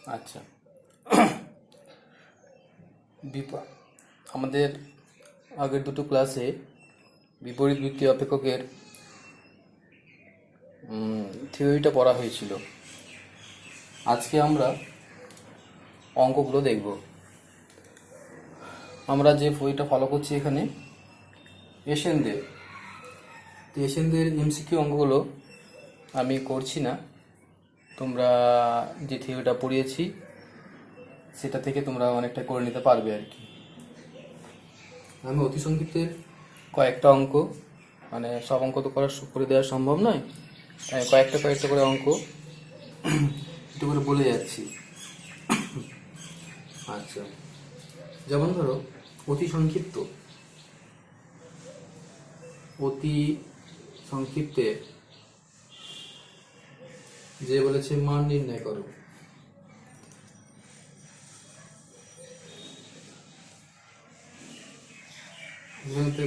আচ্ছা, আমাদের আগের দুটো ক্লাসে বিপরীত বৃত্তীয় অপেক্ষকের থিওরিটা পড়া হয়েছিল। আজকে আমরা অঙ্কগুলো দেখব। আমরা যে বইটা ফলো করছি এখানে এশিয়ানদের, তো এশিয়ানদের এমসিকিউ অঙ্কগুলো আমি করছি না, তোমরা যে থিওরিটা পড়িয়েছি সেটা থেকে তোমরা অনেকটা করে নিতে পারবে আর কি। আমি অতি সংক্ষিপ্তের কয়েকটা অঙ্ক, মানে সব অঙ্ক তো করে দেওয়া সম্ভব নয়, আমি কয়েকটা করে অঙ্ক একটু করে বলে যাচ্ছি। আচ্ছা, যেমন ধরো অতি সংক্ষিপ্তে যে বলেছে মান নির্ণয় করো,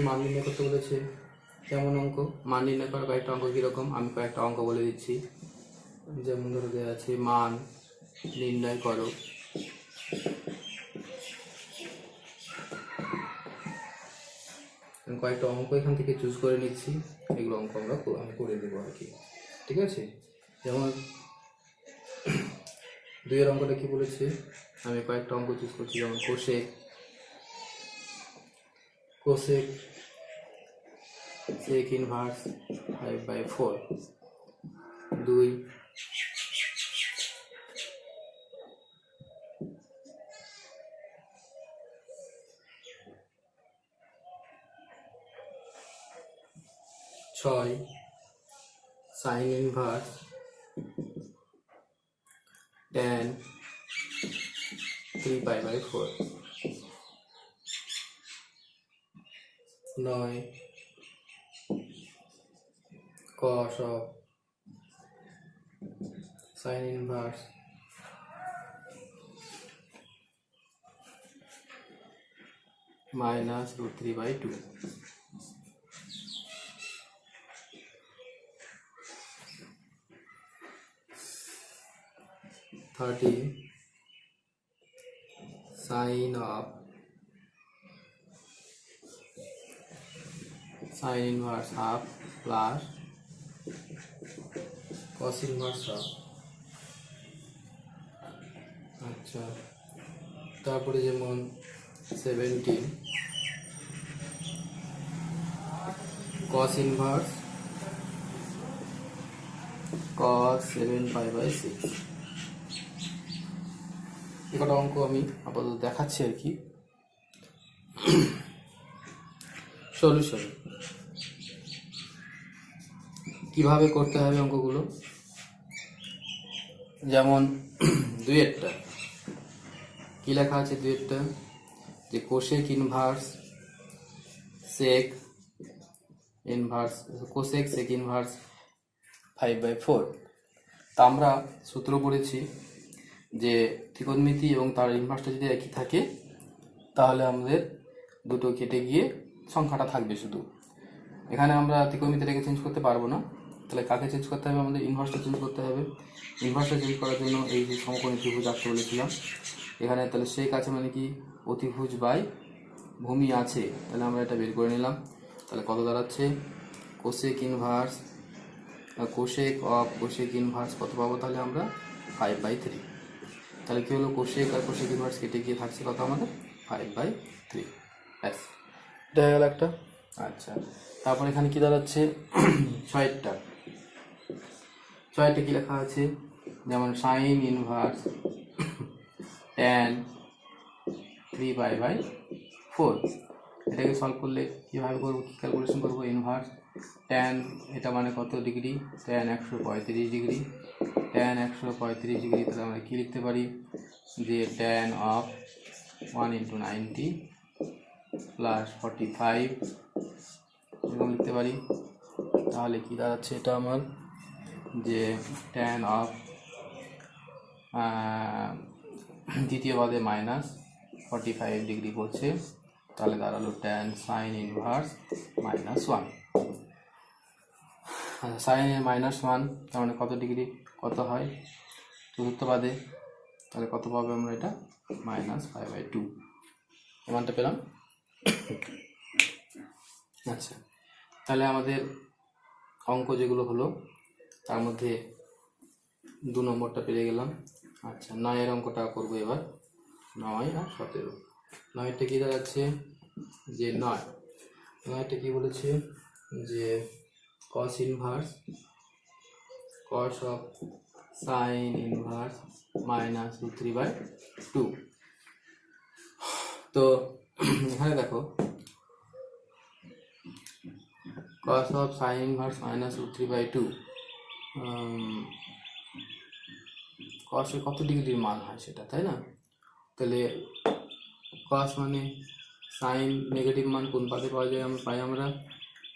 মান নির্ণয় করতে বলেছে। কেমন অঙ্ক? মান নির্ণয় করার কয়েকটা অঙ্ক কীরকম আমি কয়েকটা অঙ্ক বলে দিচ্ছি। যেমন ধরো দেওয়া আছে মান নির্ণয় করো, কয়েকটা অঙ্ক এখান থেকে চুজ করে নিচ্ছি, এগুলো অঙ্ক আমি করে দেবো আর কি। ঠিক আছে, যেমন 2 অঙ্কটা কি বলেছে, আমি কয়েকটা অঙ্ক চুজ করছি। যেমন cosec sec inverse 5/4, 2 6 sine inverse tan 3π/4, 9 cos of sin inverse -√3/2, 13 sin of sin inverse half plus cos inverse half। আচ্ছা, তারপরে যেমন 17 cos inverse cos 7π/6। একটা অঙ্ক আমি আপাতত দেখাচ্ছি আর কি। সলিউশন কিভাবে করতে হবে অঙ্কগুলো, যেমন 2 কি লেখা আছে, 2 যে কোসেক ইনভার্স সেক ইনভার্স 5/4। তা আমরা সূত্র পড়েছি যে ত্রিকোণমিতি এবং তার ইনভার্সটা যদি একই থাকে তাহলে আমাদের দুটো কেটে গিয়ে সংখ্যাটা থাকবে শুধু। এখানে আমরা ত্রিকোণমিতিটাকে চেঞ্জ করতে পারবো না, তাহলে কাকে চেঞ্জ করতে হবে, আমাদের ইনভার্সটা চেঞ্জ করতে হবে। ইনভার্সটা চেঞ্জ করার জন্য এই যে সমকোণী ত্রিভুজ আঁকতে বলেছিলাম এখানে, তাহলে সেক আছে মানে কি অতিভুজ বাই ভূমি আছে, তাহলে আমরা এটা বের করে নিলাম। তাহলে কত দাঁড়াচ্ছে, কোসেক ইনভার্স কত পাবো, তাহলে আমরা 5/3। তাহলে কি হলো, কোসেক আর কোসেক ইনভার্স কেটে গিয়ে থাকছে কত আমাদের 5/3। ব্যাস, এটা হয়ে গেল একটা। আচ্ছা, তারপর এখানে কি দাঁড়াচ্ছে 6টা কি লেখা আছে, যেমন সাইন ইনভার্স tan 3π/4। এটাকে সলভ করলে কীভাবে করবো, কী ক্যালকুলেশন করবো, ইনভার্স tan এটা মানে কত degree, tan 135 degree, tan 135 degree, তাহলে আমরা কী লিখতে পারি যে tan of 1 × 90 + 45 এরকম লিখতে পারি। তাহলে কি দাঁড়াচ্ছে এটা আমার, যে tan of দ্বিতীয় পদে -45 ডিগ্রি করছে, তাহলে দাঁড়ালো tan sin ইনভার্স -1। সাইনের -1 তার মানে কত ডিগ্রি, কত হয় চতুর্থ পাদে তাহলে কত পাবো আমরা? এটা -5/2 এই মানটা পেলাম। আচ্ছা, তাহলে আমাদের অঙ্ক যেগুলো হলো তার মধ্যে 2 নম্বরটা পেয়ে গেলাম। আচ্ছা, 9 অঙ্কটা করবো এবার। 9 আর 17। 9টা কি দাঁড়াচ্ছে? যে 9টা কি বলেছে? যে cos inverse cos of sin inverse -√3/2। তো এখানে দেখো cos of sin inverse -√3/2 cos এর কত ডিগ্রির মান হয় সেটা, তাই না? তাহলে cos মানে sin নেগেটিভ মান কোন পাদে পাওয়া যায়? আমরা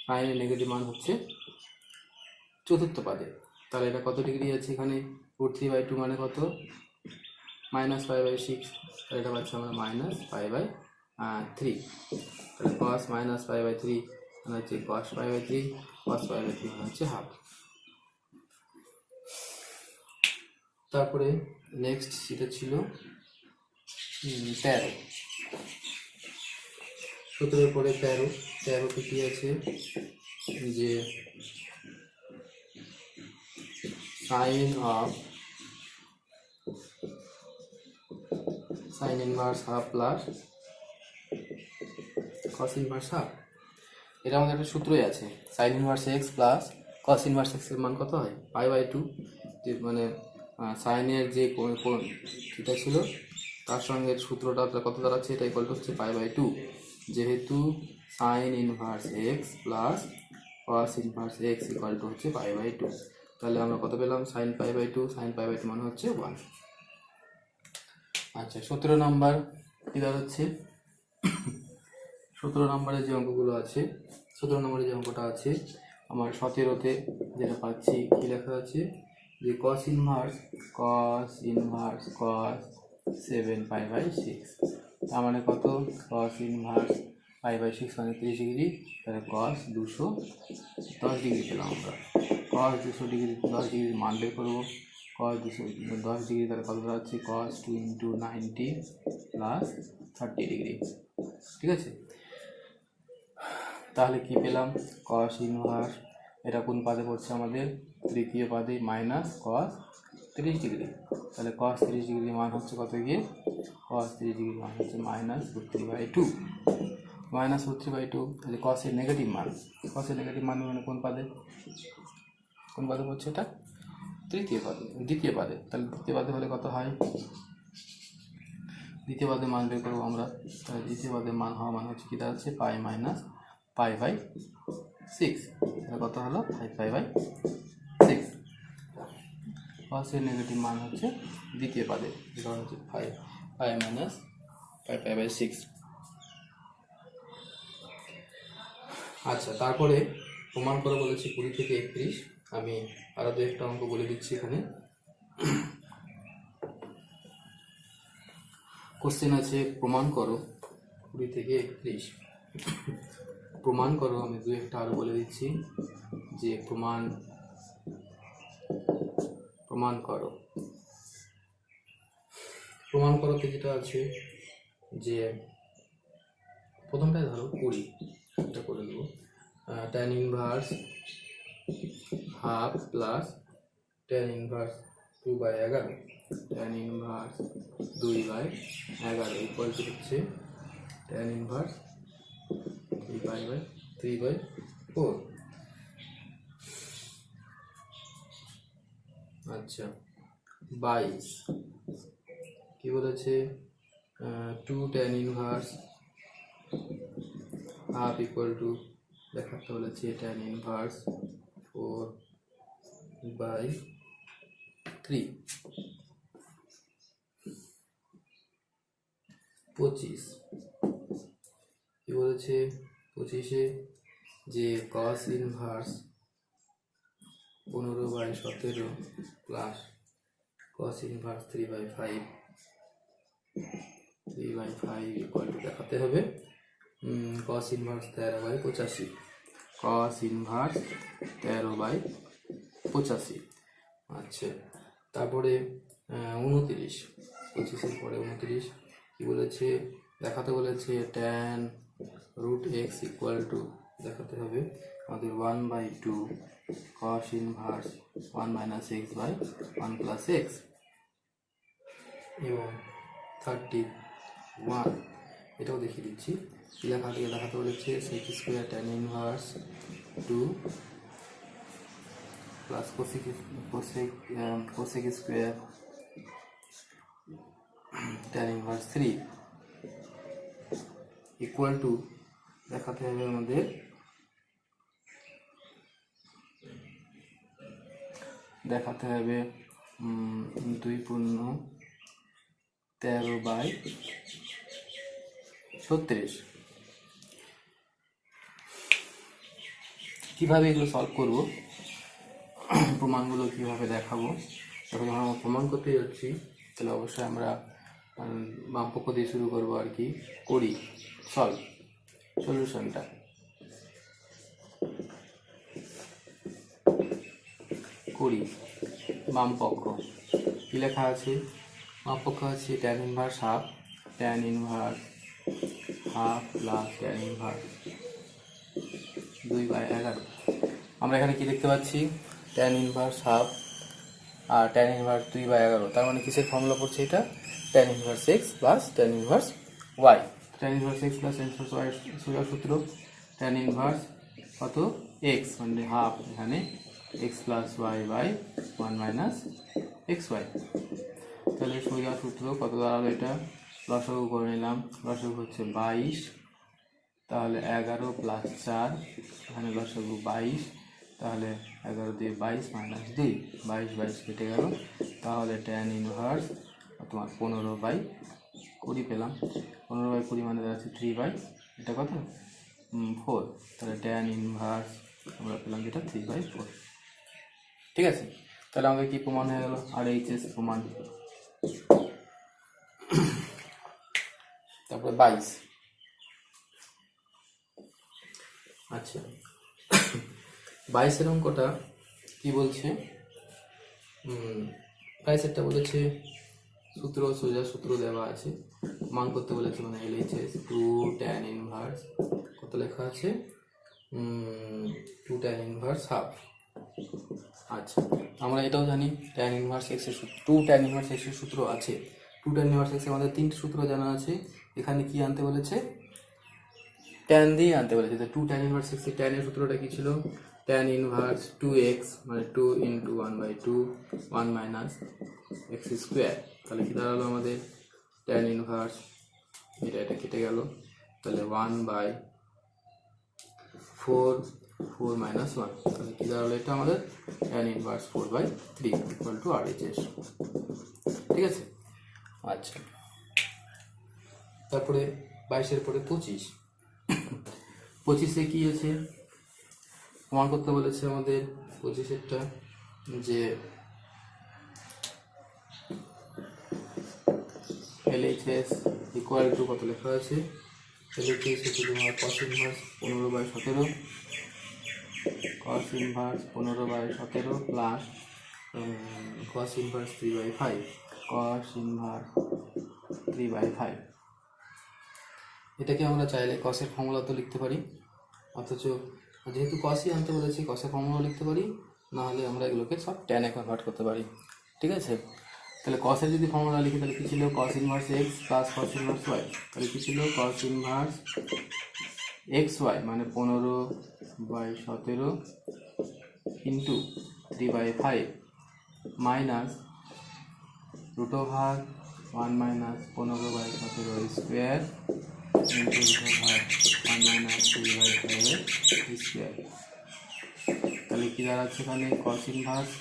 sin এর নেগেটিভ মান হচ্ছে চতুর্থ পাদে। তাহলে এটা কত ডিগ্রি আছে এখানে? √3/2 মানে কত? -5/6। তাহলে এটা পাচ্ছি আমরা -5/3। তাহলে cos -5/3 মানে হচ্ছে cos π/3, cos π/3 মানে হচ্ছে হাফ। তারপরে নেক্সট সেটা ছিল 13। 17 পরে 13তে কি আছে? যে sin inverse half plus cos inverse half. এটা আমাদের একটা সূত্রই আছে, sin inverse x plus cos inverse x এর মান কত হয়? π/2। যে মানে সাইনের যে কোণ থিটা ছিল তার সঙ্গে সূত্রটা কত দাঁড়াচ্ছে? এটা ইকুয়াল টু হচ্ছে π/2। যেহেতু sin inverse x plus cos inverse x equal two হচ্ছে π/2, তাহলে আমরা কত পেলাম? sin π/2। sin π/2 মানে হচ্ছে 1। আচ্ছা, 17 নম্বর কি দাঁড়াচ্ছে? 17 নম্বরে যে অঙ্কগুলো আছে, 17 নম্বরে যে অঙ্কটা আছে আমার 17তে যেটা পাচ্ছি কি লেখা আছে? যে cos ইনভার্স cos 7π/6। তার মানে কত? cos ইনভার্স π/6 মানে 30 ডিগ্রি। তাহলে cos 210 ডিগ্রি পেলাম আমরা। cos 10 ডিগ্রির মান বের করবো। cos 210 ডিগ্রি তাহলে কত দাঁড়াচ্ছে? cos 2 × 90 plus 30 degree. ঠিক আছে, তাহলে কি পেলাম? cos ইনভার্স, এটা কোন পাদে পড়ছে আমাদের? তৃতীয় পাদে, মাইনাস cos 30 ডিগ্রি। তাহলে cos 30 ডিগ্রির মান হচ্ছে কত গিয়ে? cos 30 ডিগ্রির মান হচ্ছে -√3/2। -√3/2। তাহলে cos এর নেগেটিভ মান, মানে কোন পাদে পড়ছে? এটা দ্বিতীয় পাদে। তাহলে দ্বিতীয় পাদে হলে কত হয়? দ্বিতীয় পাদের মান বের করবো আমরা। তাহলে দ্বিতীয় পাদের মান হওয়া মানে হচ্ছে কি দাঁড়াচ্ছে? π-π/6। তাহলে কত হলো? 5π/6। cos এর নেগেটিভ মান হচ্ছে দ্বিতীয় পাদে, যেটা হচ্ছে 5π-6। আচ্ছা, তারপরে প্রমাণ করা বলেছে 20 থেকে 31। আমি আরো দু একটা অঙ্ক বলে দিচ্ছি এখানে। কোশ্চেন আছে প্রমাণ করো 20 থেকে 31। প্রমাণ করো, আমি দু একটা আরো বলে দিচ্ছি যে প্রমাণ করোতে যেটা আছে যে প্রথমটাই ধরো 20, এটা করে দেবো। tan inverse half plus tan inverse 2/11, tan inverse 2/11 equal to হচ্ছে tan ইনভার্স 3/4। আচ্ছা, 22 কি বলেছে? 2 tan inverse half equal to দেখাতে বলেছে tan ইনভার্স 4/3। 25 কি বলেছে? 25-এ যে cos inverse 15/17 plus cos inverse 3/5 equal to দেখাতে হবে cos ইনভার্স 13/85। cos inverse 13/85। আচ্ছা, তারপরে 29 25-এর পরে 29 কি বলেছে, দেখাতে বলেছে tan root x equal to, দেখাতে হবে আমাদের 1/2 cos inverse 1 minus x by 1 plus x, এবং 31 এটাও দেখিয়ে দিচ্ছি। দেখাতে বলেছে sec square tan inverse 2 plus cosec square tan inverse 3 equal to, দেখাতে হবে আমাদের 2×13/36। কিভাবে এগুলো সলভ করব, প্রমাণগুলো কিভাবে দেখাবো, যখন আমরা প্রমাণ করতে যাচ্ছি তাহলে অবশ্যই আমরা বামপক্ষ দিয়ে শুরু করবো আর কি, করি সলিউশনটা। করি বামপক্ষ কি লেখা আছে, বামপক্ষ আছে tan inverse half plus tan inverse 2/11। আমরা এখানে কি দেখতে পাচ্ছি, tan ইনভার্স হাফ আর tan ইনভার্স 2/11, তার মানে কিসের ফর্মুলা পড়ছে এটা, tan inverse x plus tan inverse y। tan inverse x plus tan inverse y সোজা সূত্র, tan ইনভার্স কত x মানে হাফ, এখানে x plus y by 1 minus xy। তাহলে সোজা সূত্র কত দাঁড়ালো, এটা লসাগু করে নিলাম, লসাগু হচ্ছে 22, তাহলে 11 প্লাস 4, এখানে লসাগু 22, তাহলে 11 দিয়ে 22 মাইনাস 2, 22 কেটে গেল, তাহলে tan ইনভার্স তোমার 15/20 পেলাম। 15/20 মানে দাঁড়াচ্ছে 3/, এটা কত 4, তাহলে tan ইনভার্স আমরা পেলাম যেটা 3/4। ঠিক আছে, তাহলে আমাদের কি প্রমাণ হয়ে গেল, আর এইচএস প্রমাণ। তারপরে 22, আচ্ছা 22-এর অঙ্কটা কি বলছে, 22-এরটা বলেছে সোজা সূত্র দেওয়া আছে, মান করতে বলেছে, মানে LHS 2 tan ইনভার্স কত লেখা আছে, 2 tan ইনভার্স হাফ। আচ্ছা আমরা এটাও জানি tan ইনভার্স x এর সূত্র, 2 tan ইনভার্স x এর সূত্র আছে, 2 tan ইনভার্স x আমাদের 3টে সূত্র জানা আছে, এখানে কি আনতে বলেছে, tan দিয়ে আনতে বলেছে। তো 2 tan ইনভার্স x এর tan এর সূত্রটা কি ছিল, tan ইনভার্স 2x মানে 2 × 1/2 1 মাইনাস x স্কোয়ার, তাহলে কি দাঁড়ালো আমাদের tan ইনভার্স, এটা কেটে গেল, তাহলে 1/4 4 মাইনাস 1, তাহলে কি দাঁড়ালো এটা আমাদের tan inverse 4/3 equal to RHS। ঠিক আছে, আচ্ছা তারপরে 22-এর পরে 25-এ কি আছে, প্রমাণ করতে বলেছে আমাদের 25-এরটা, যে LHS ইকুয়াল টু কত লেখা আছে, LHS হচ্ছে তোমার cos inverse 15/17, cos inverse 15/17 plus cos inverse 3/5, cos inverse 3/5। এটাকে আমরা চাইলে cos-এর ফর্মুলা তো লিখতে পারি, অথচ যেহেতু cos-ই আনতে বলেছি cos-এর ফর্মুলা লিখতে পারি, নাহলে আমরা এগুলোকে সব tan-এ কনভার্ট করতে পারি। ঠিক আছে, তাহলে cos-এর যদি ফর্মুলা লিখি তাহলে কি ছিল, cos inverse x plus cos inverse y, তাহলে কি ছিল cos ইনভার্স xy মানে 15/17 into 3/5 minus √ 1 minus 15/17 square into √ 1 minus 3/5 square. তাহলে কি দাঁড়াচ্ছে এখানে, cos ইনভার্স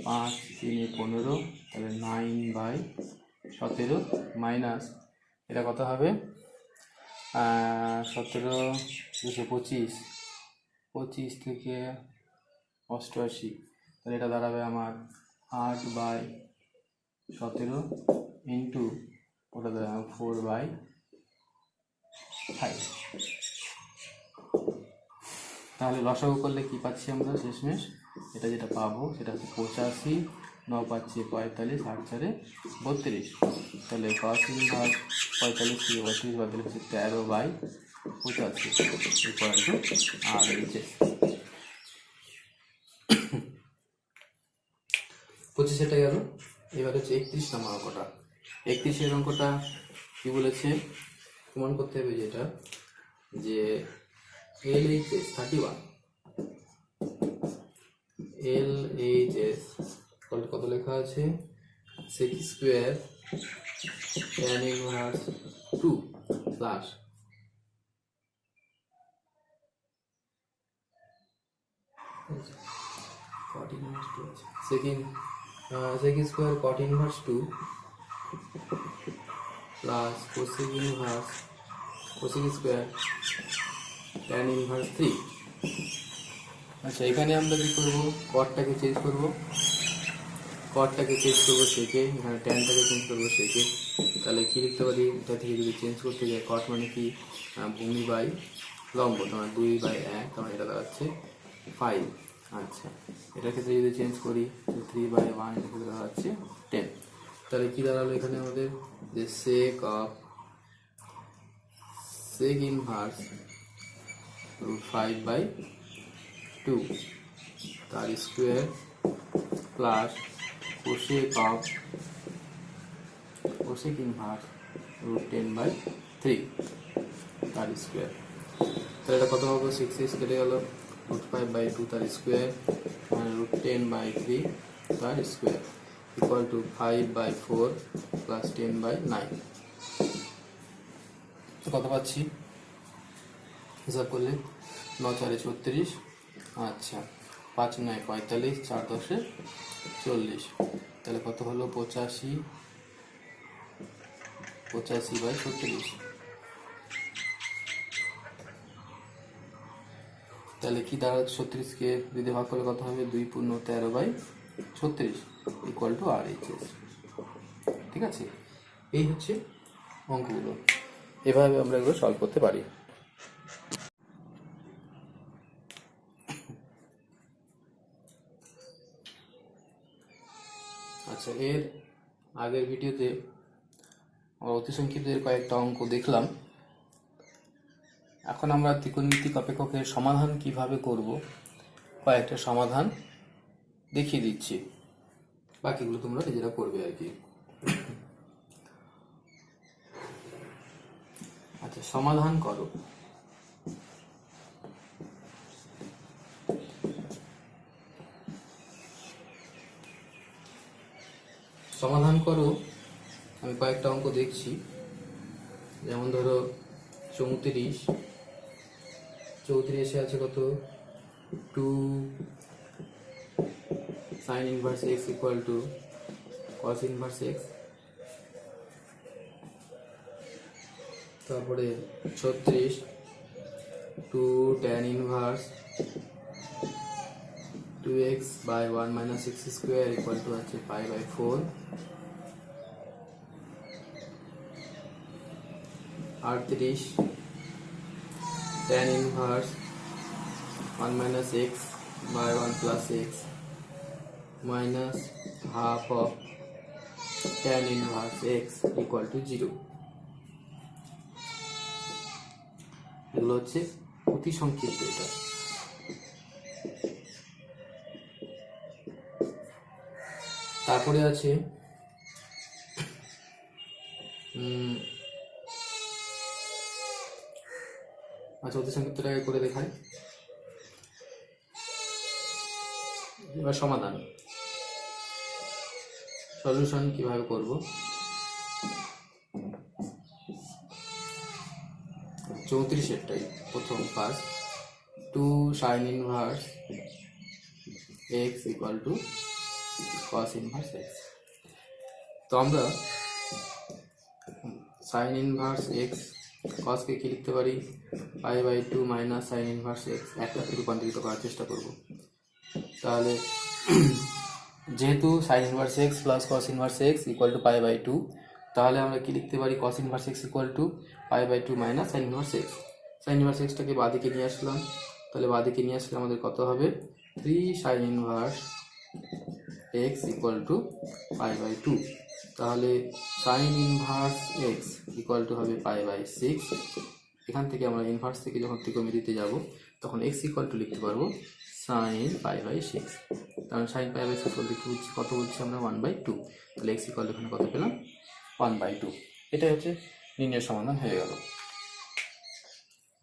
5 3 15, তাহলে 9/17 মাইনাস এটা কত হবে, 17 225, 25 থেকে 88, তাহলে এটা দাঁড়াবে আমার 8/17 ইন্টু ওটা দাঁড়াবে 4/5। তাহলে লসাগু করলে কি পাচ্ছি আমরা শেষমেশ, এটা যেটা পাবো সেটা হচ্ছে 85 9 5 45, 8 4 32, তাহলে cos ইনভার্স 45 থেকে 32 বাদ দিলে হচ্ছে 13/85 ইকুয়াল টু RHS। 25 এটা গেল। এবার হচ্ছে 31 নম্বর অঙ্কটা। 31 এর অঙ্কটা কি বলেছে, প্রমাণ করতে হবে যেটা যে LHS 31 LHS কত লেখা আছে, sec square tan inverse 2 plus cot inverse 2 আছে sec square cot inverse 2 plus cosec inverse cosec square tan inverse 3। আচ্ছা, এখানে আমরা কি করব, কটটাকে চেঞ্জ করব, সেকে, এখানে ট্যানটাকে চেঞ্জ করবো সেকে। তাহলে কি লিখতে পারি, এটা থেকে যদি চেঞ্জ করতে যাই, কট মানে কি ভূমি বাই লম্ব, তোমার 2/1, তোমার এটা দাঁড়াচ্ছে 5। আচ্ছা, এটার ক্ষেত্রে যদি চেঞ্জ করি 3/1, এটা ক্ষেত্রে দাঁড়াচ্ছে 10। তাহলে কি দাঁড়ালো এখানে আমাদের, যে sec ইনভার্স √5/2 তার স্কোয়ার প্লাস cosec ইনভার্স √10/3 তার স্কোয়ার। তাহলে এটা কত হবে, 6 কেটে গেল, √5/2 তার স্কোয়ার মানে √10/3 তার স্কোয়ার ইকুয়াল টু 5/4 প্লাস 10/9। কত পাচ্ছি হিসাব করলে, 9 4 36, আচ্ছা 5 9 45, 4 10 40, তাহলে কত হলো 85/36। তাহলে কি দাঁড়াচ্ছে, 36কে যদি ভাগ করলে কত হবে, 2 × 13/36 ইকুয়াল টু RHS। ঠিক আছে, এই হচ্ছে অঙ্কগুলো, এভাবে আমরা এগুলো সলভ করতে পারি। আচ্ছা, এর আগের ভিডিওতে আমরা অতি সংক্ষিপ্তের কয়েকটা অঙ্ক দেখলাম। এখন আমরা ত্রিকোণমিতিক অপেক্ষকের সমাধান কিভাবে করব, কয়েকটা সমাধান দেখিয়ে দিচ্ছি, বাকিগুলো তোমরা নিজেরা করবে আর কি। আচ্ছা, সমাধান করো। সমাধান করো, আমি কয়েকটা অঙ্ক দেখছি, যেমন ধরো 34 আছে কত, 2 sin inverse x equal two cos inverse x। তারপরে 36 2 tan inverse 2x/1 - x square equal to আছে π/4। 38 tan inverse 1 - x/1 + x minus half of tan inverse x equal to 0। এগুলো হচ্ছে অতি সংক্ষিপ্ত। এটা তারপরে আছে আচ্ছা, অতি সংক্ষিপ্তটাকে করে দেখাই। এবার সমাধান, সলিউশন কিভাবে করব, 34 প্রথম first 2 sin inverse x equal two cos inverse x। তো আমরা sin ইনভার্স x cos কে কি লিখতে পারি, π/2 মাইনাস sin ইনভার্স x, একটাকে রূপান্তরিত করার চেষ্টা করব। তাহলে যেহেতু sin inverse x plus cos inverse x equal to π/2, তাহলে আমরা কি লিখতে পারি, cos inverse x equal to π/2 minus sin inverse x। sin inverse xটাকে বাঁদিকে নিয়ে আসলাম, তাহলে বাঁদিকে নিয়ে আসলে আমাদের কত হবে, 3 sin inverse x equal to pi by two. তাহলে sine inverse x equal to হবে পাই বাই সিক্স। এখান থেকে আমরা ইনভার্স থেকে যখন ত্রিকোণমিতিতে যাব তখন এক্স ইকুয়াল টু লিখতে পারবো সাইন পাই বাই সিক্স। কারণ সাইন পাই বাই সিক্স বলতে কত বলছি আমরা 1/2। তাহলে এক্স ইকুয়াল এখানে কত পেলাম 1/2। এটাই হচ্ছে নির্ণয়ের সমাধান হয়ে গেল।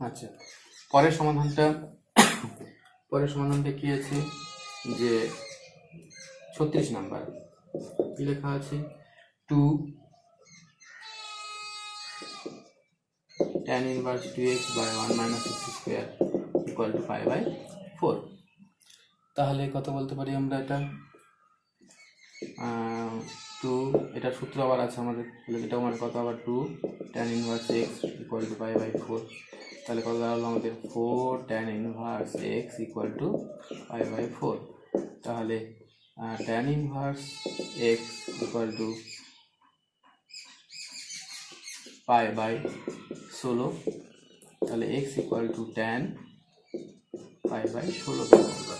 আচ্ছা, পরের সমাধানটা কি আছে যে 36 নাম্বার কি লেখা আছে 2 tan inverse 2x by 1 minus x square equal to 5/4। তাহলে কত বলতে পারি আমরা এটা 2, এটার সূত্র আবার আছে আমাদের, তাহলে এটাও মানে কত আবার 2 tan inverse x equal to 5/4। তাহলে কত দাঁড়ালো আমাদের 4 tan inverse x equal to 5/4। তাহলে tan inverse x equal to π/16। তাহলে x equal to tan π/16 পেলাম আমরা।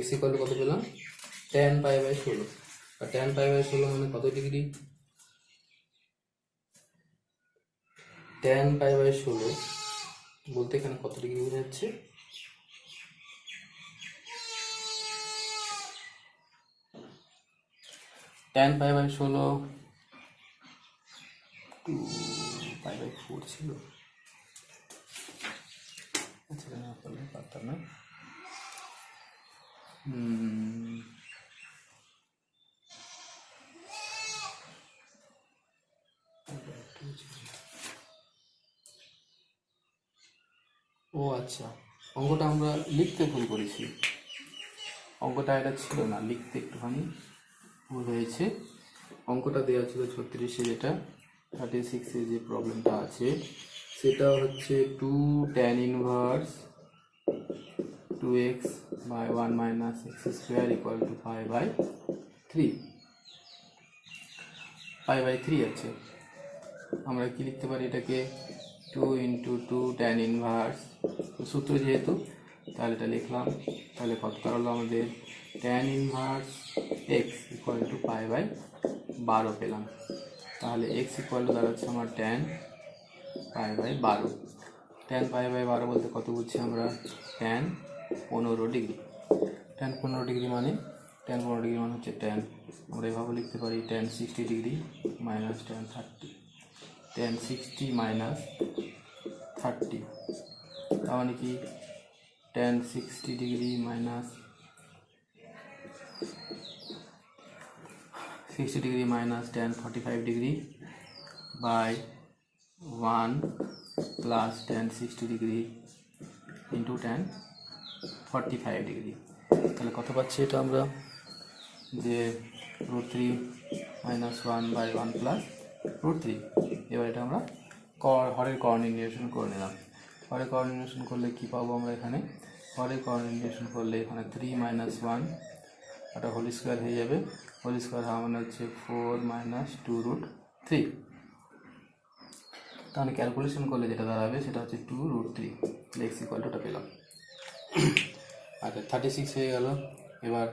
x equal to কত পেলাম tan π/16। আর tan π/16 মানে কত ডিগ্রি? tan π/16 বলতে এখানে কত ডিগ্রি বোঝাচ্ছে? tan π/16 π/4 ছিল। আচ্ছা, পারতাম না। ও আচ্ছা, অঙ্কটা আমরা লিখতে ভুল করেছি। অঙ্কটা এটা ছিল না, লিখতে একটুখানি ভুল হয়েছে। অঙ্কটা দেওয়া ছিল 36-এ, যেটা 36-এ যে প্রবলেমটা আছে সেটা হচ্ছে 2 tan inverse 2x by 1 minus x square equal to 5/3। 5/3 আছে। আমরা কি লিখতে পারি এটাকে 2 into 2 tan inverse, সূত্র যেহেতু তাহলে এটা লিখলাম। তাহলে কত দাঁড়ালো আমাদের tan inverse x equal to 5/12 পেলাম। তাহলে x equal to দাঁড়াচ্ছে আমার tan π/12। tan π/12 বলতে কত বুঝছি আমরা tan 15 ডিগ্রি। tan 15 ডিগ্রি মানে হচ্ছে tan, আমরা এভাবে লিখতে পারি tan 60 degree minus tan 30। tan 60 minus 30 তার মানে কি tan 60 degree minus 60 degree minus tan 45 degree by 1 plus tan 60 degree into tan 45 degree. তাহলে কত পাচ্ছি এটা আমরা যে √3 minus 1 by 1 plus √3। এবার এটা আমরা হরের কর্ণ নির্ণয় করে নিলাম। হরের কর্ণ নির্ণয় করলে কি পাবো আমরা এখানে? হরের কর্ণ নির্ণয় করলে এখানে 3 minus 1 এটা হোল স্কোয়ার হয়ে যাবে। হোল স্কোয়ার হওয়া মানে হচ্ছে 4 minus 2√3। তাহলে ক্যালকুলেশন করলে যেটা দাঁড়াবে সেটা হচ্ছে 2√3। x ইকুয়াল টু এটা পেলাম। আচ্ছা, 36 হয়ে গেল। এবার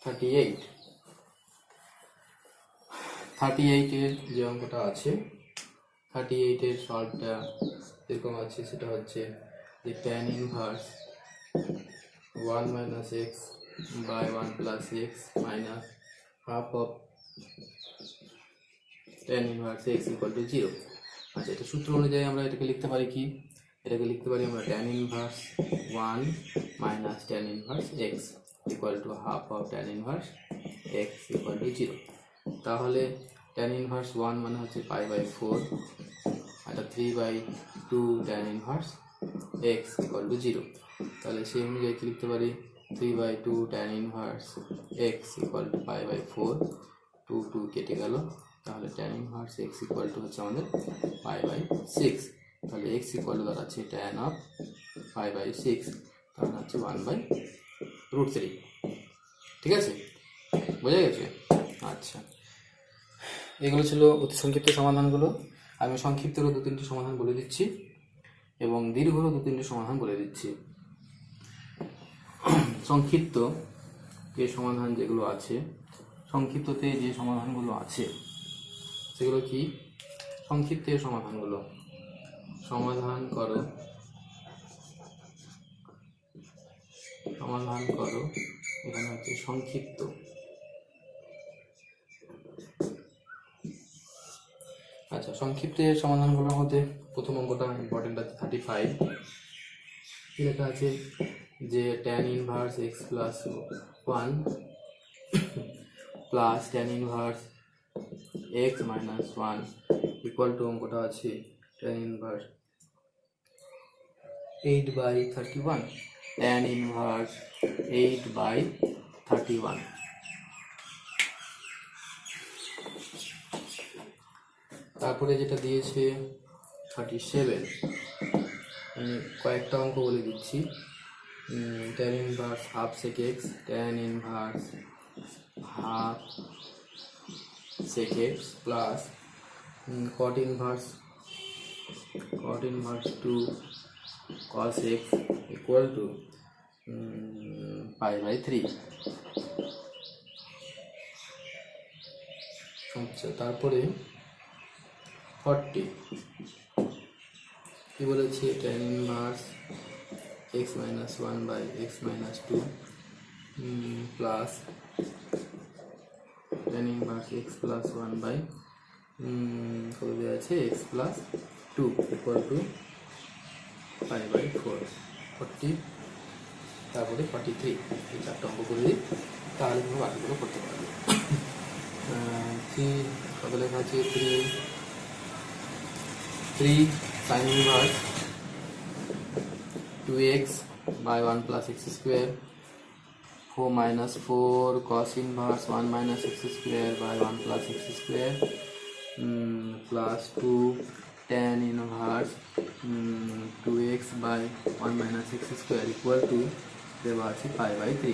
38-এর যে অঙ্কটা আছে 38-এর সলভটা এরকম আছে, সেটা হচ্ছে যে tan inverse 1 minus x by 1 plus x minus half of tan inverse x equal to 0। আচ্ছা, এটা সূত্র অনুযায়ী আমরা এটাকে লিখতে পারি কি? এটাকে লিখতে পারি আমরা tan inverse 1 minus tan inverse x equal to half of tan inverse x equal to 0। তাহলে tan inverse 1 মানে হচ্ছে π/4, এটা 3/2 tan inverse x equal to 0। তাহলে সেই অনুযায়ী কি লিখতে পারি 3/2 tan inverse x equal to π/4, 2 কেটে গেল। তাহলে tan inverse x equal to হচ্ছে আমাদের π/6। তাহলে x equal to দাঁড়াচ্ছে tan of π/6, তাহলে হচ্ছে 1/√3। ঠিক আছে, বোঝা গেছে? আচ্ছা, এগুলো ছিল অতি সংক্ষিপ্ত সমাধানগুলো। আমি সংক্ষিপ্তরও 2-3টি সমাধান বলে দিচ্ছি এবং দীর্ঘরও 2-3টি সমাধান বলে দিচ্ছি। সংক্ষিপ্ত যে সমাধান যেগুলো আছে, সংক্ষিপ্ততে যে সমাধানগুলো আছে সেগুলো কি? সংক্ষিপ্তের সমাধানগুলো। সমাধান করো এখানে হচ্ছে সংক্ষিপ্ত। আচ্ছা, সংক্ষিপ্তের সমাধানগুলোর মধ্যে প্রথম অঙ্কটা ইম্পর্টেন্ট আছে 35। কি লেখা আছে? যে tan inverse x plus 1 plus tan inverse x minus 1 equal to, অঙ্কটা আছে tan ইনভার্স 8/31, tan ইনভার্স 8/31। তারপরে যেটা দিয়েছে 37, আমি কয়েকটা অঙ্ক বলে দিচ্ছি। tan inverse half sec x, tan inverse half sec x plus cot inverse 2 cos x equal to π/3। আচ্ছা, তারপরে 40 কি বলেছে? tan inverse x minus 1/x minus 2 plus tan inverse x plus 1/, কত দেওয়া আছে? x plus 2 equal to π/4। 40, তারপরে 43। এই চারটা অঙ্ক করে দিই, তাহলে তুমি বাকিগুলো করতে পারবে। 3 কত লেখা আছে? 3 sin inverse 2x by 1 plus x square, 4 minus 4 cos inverse 1 minus x square by 1 plus x square, plus 2 tan inverse 2x by 1 minus x square equal to দেওয়া আছে π/3।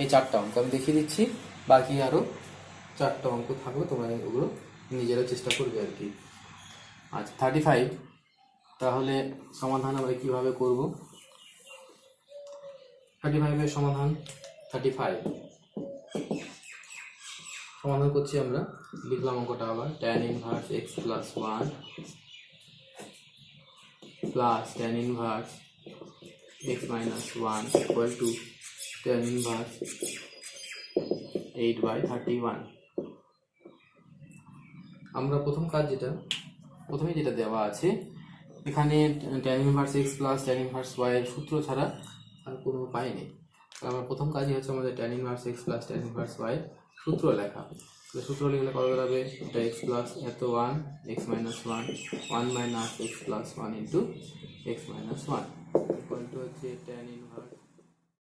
এই চারটা অঙ্ক আমি দেখিয়ে দিচ্ছি, বাকি আরও চারটা অঙ্ক থাকবে, তোমরা ওগুলো নিজেরা চেষ্টা করবে আর কি। আচ্ছা, 35, তাহলে সমাধান আমরা কিভাবে করব? 35-এর সমাধান 35 সমাধান করছি আমরা। লিখলাম অঙ্কটা আবার, tan inverse x plus 1 plus tan inverse x minus 1 equal to tan inverse 8/31। আমরা প্রথমে যেটা দেওয়া আছে এখানে, tan inverse x plus tan inverse y এর সূত্র ছাড়া আর কোনো উপায় নেই। আমার প্রথম কাজই হচ্ছে আমাদের tan inverse x plus tan inverse y এর সূত্র লেখা। সূত্র লিখলে কত দাঁড়াবে? এটা x প্লাস এত 1 x minus 1 minus x plus 1 into x minus 1 equal to হচ্ছে tan ইনভার্স